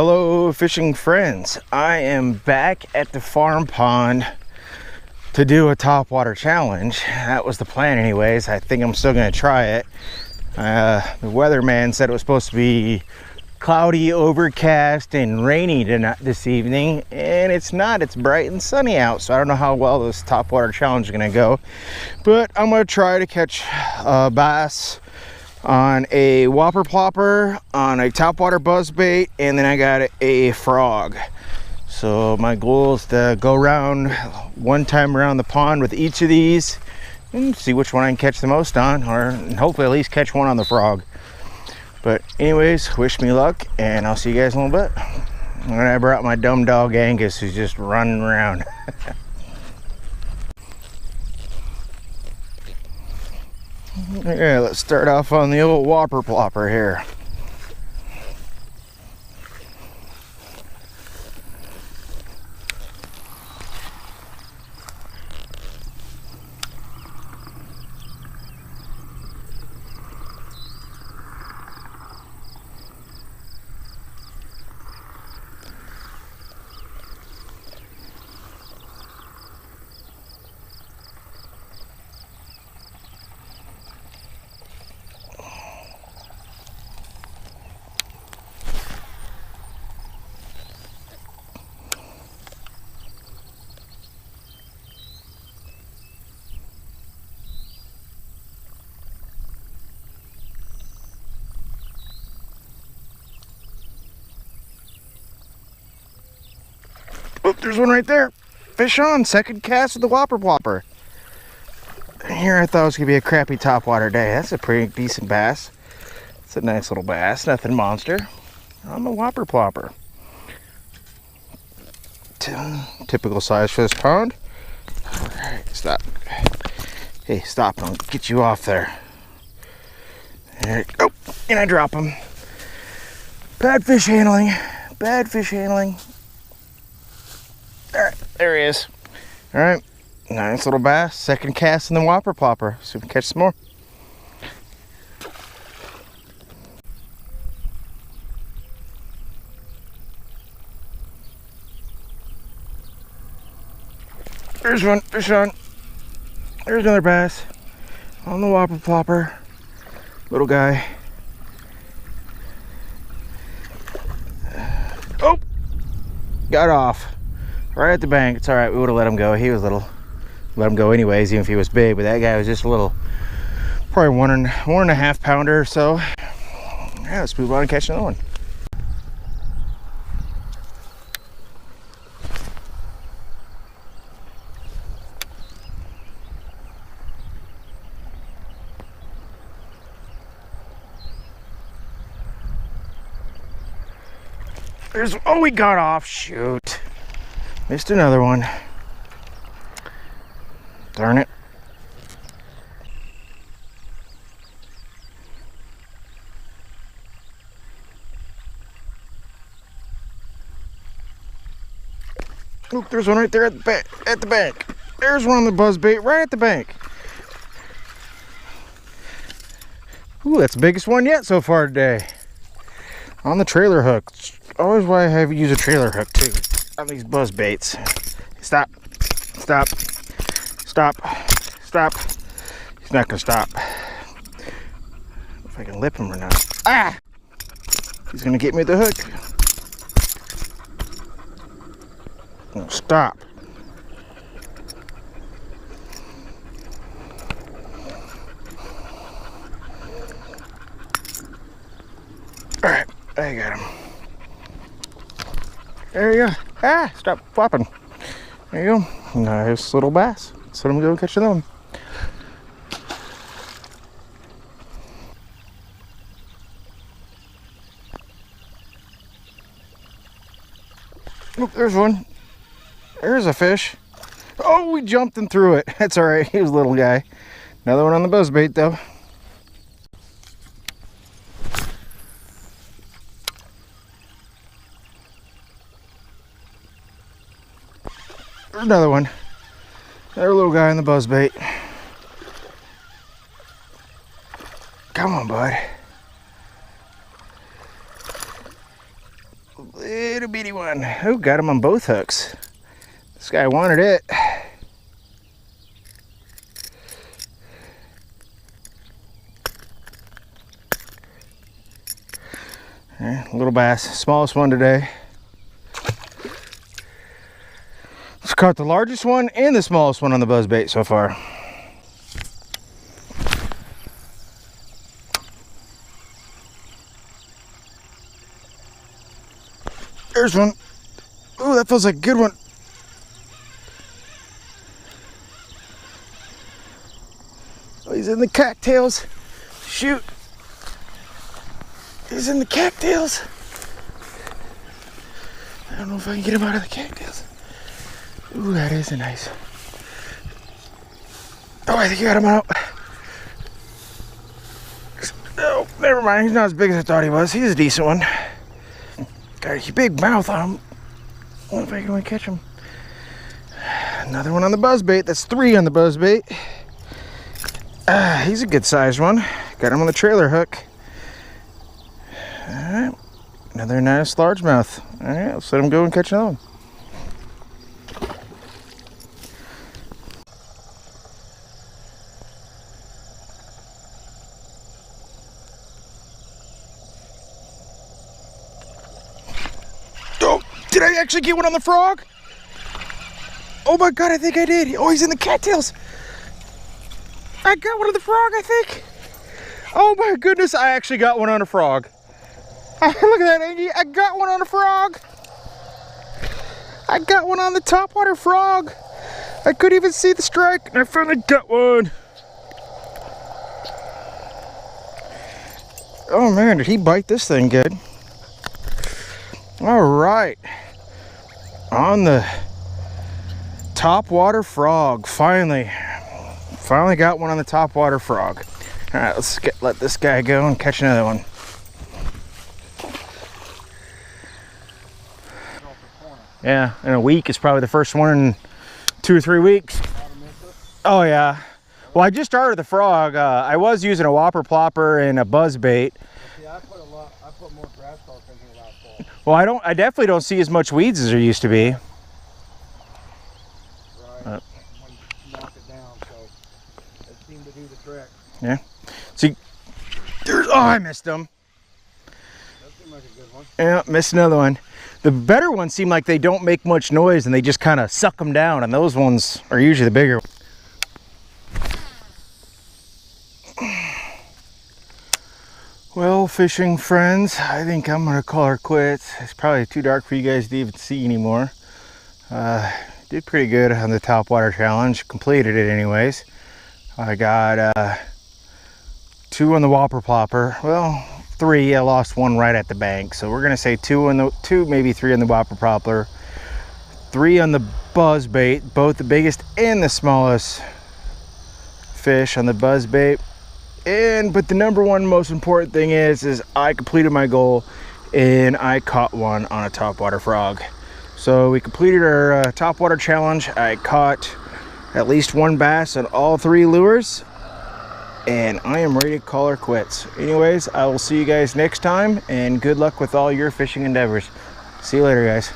Hello fishing friends, I am back at the farm pond to do a topwater challenge. That was the plan anyways. I think I'm still gonna try it. The weatherman said it was supposed to be cloudy, overcast, and rainy this evening, and it's not. It's bright and sunny out, so I don't know how well this topwater challenge is gonna go, but I'm gonna try to catch bass on a whopper plopper, on a topwater buzzbait, and then I got a frog. So my goal is to go around one time around the pond with each of these and see which one I can catch the most on, or hopefully at least catch one on the frog. But anyways, wish me luck, and I'll see you guys in a little bit. And I brought my dumb dog Angus, who's just running around. Okay, let's start off on the old whopper plopper here. Oh, there's one right there. Fish on, second cast of the whopper plopper. Here I thought it was gonna be a crappy topwater day. That's a pretty decent bass. It's a nice little bass, nothing monster. On the whopper plopper. Typical size for this pond. Alright, stop. Hey, stop, I'll get you off there. There you go. And I drop him. Bad fish handling. Bad fish handling. Alright, there he is. Alright, nice little bass. Second cast in the whopper plopper. See if we can catch some more. There's one, fish on. There's another bass on the whopper plopper. Little guy. Oh! Got off. Right at the bank. It's all right. We would have let him go. He was little. Let him go anyways, even if he was big. But that guy was just a little, probably one and a half pounder or so. Yeah, let's move on and catch another one. Oh, we got off. Shoot. Missed another one. Darn it. Look, there's one right there at the bank. There's one on the buzzbait right at the bank. Ooh, that's the biggest one yet so far today. On the trailer hook. Always why I have use a trailer hook too on these buzz baits. Stop. Stop. Stop. Stop. He's not gonna stop. If I can lip him or not. Ah! He's gonna get me the hook. Oh, stop. Alright, I got him. There you go. Ah, stop flopping. There you go. Nice little bass. So I'm going to catch another one. Oh, there's one. There's a fish. Oh, we jumped and threw it. That's all right. He was a little guy. Another one on the buzzbait though. There's another one. Another little guy on the buzzbait. Come on, bud. Little bitty one. Oh, got him on both hooks. This guy wanted it. Little bass, smallest one today. Just caught the largest one and the smallest one on the buzzbait so far. There's one. Oh, that feels like a good one. Oh, he's in the cattails. Shoot. He's in the cattails. I don't know if I can get him out of the cattails. Ooh, that is a nice. Oh, I think I got him out. Oh, never mind. He's not as big as I thought he was. He's a decent one. Got a big mouth on him. I wonder if I can really catch him. Another one on the buzzbait. That's 3 on the buzzbait. He's a good sized one. Got him on the trailer hook. Alright. Another nice largemouth. Alright, let's let him go and catch another one. Oh, did I actually get one on the frog? Oh my god, I think I did. Oh, he's in the cattails. I got one on the frog, I think. Oh my goodness, I actually got one on a frog. Look at that, Angie. I got one on a frog. I got one on the topwater frog. I couldn't even see the strike, and I finally got one. Oh man, did he bite this thing good? All right. On the topwater frog, finally got one on the topwater frog. All right, let's let this guy go and catch another one. Yeah, in a week. It's probably the first one in 2 or 3 weeks. Oh yeah. Well, I just started the frog. I was using a whopper plopper and a buzzbait. Yeah, I put more grass carp in here last fall. Well, I definitely don't see as much weeds as there used to be. Right. Knock it down, so it seemed to do the trick. Yeah. See, oh, I missed them. That seemed like a good one. Yeah, missed another one. The better ones seem like they don't make much noise and they just kind of suck them down, and those ones are usually the bigger. Well, fishing friends, I think I'm gonna call her quits. It's probably too dark for you guys to even see anymore. Did pretty good on the topwater challenge, completed it anyways. I got 2 on the whopper plopper. Well, 3. I lost 1 right at the bank, so we're gonna say 2 on the 2, maybe 3 on the whopper plopper, 3 on the buzzbait, both the biggest and the smallest fish on the buzzbait. But the number one most important thing is I completed my goal and I caught one on a topwater frog. So we completed our topwater challenge. I caught at least 1 bass on all 3 lures, and I am ready to call her quits. Anyways, I will see you guys next time, and good luck with all your fishing endeavors. See you later, guys.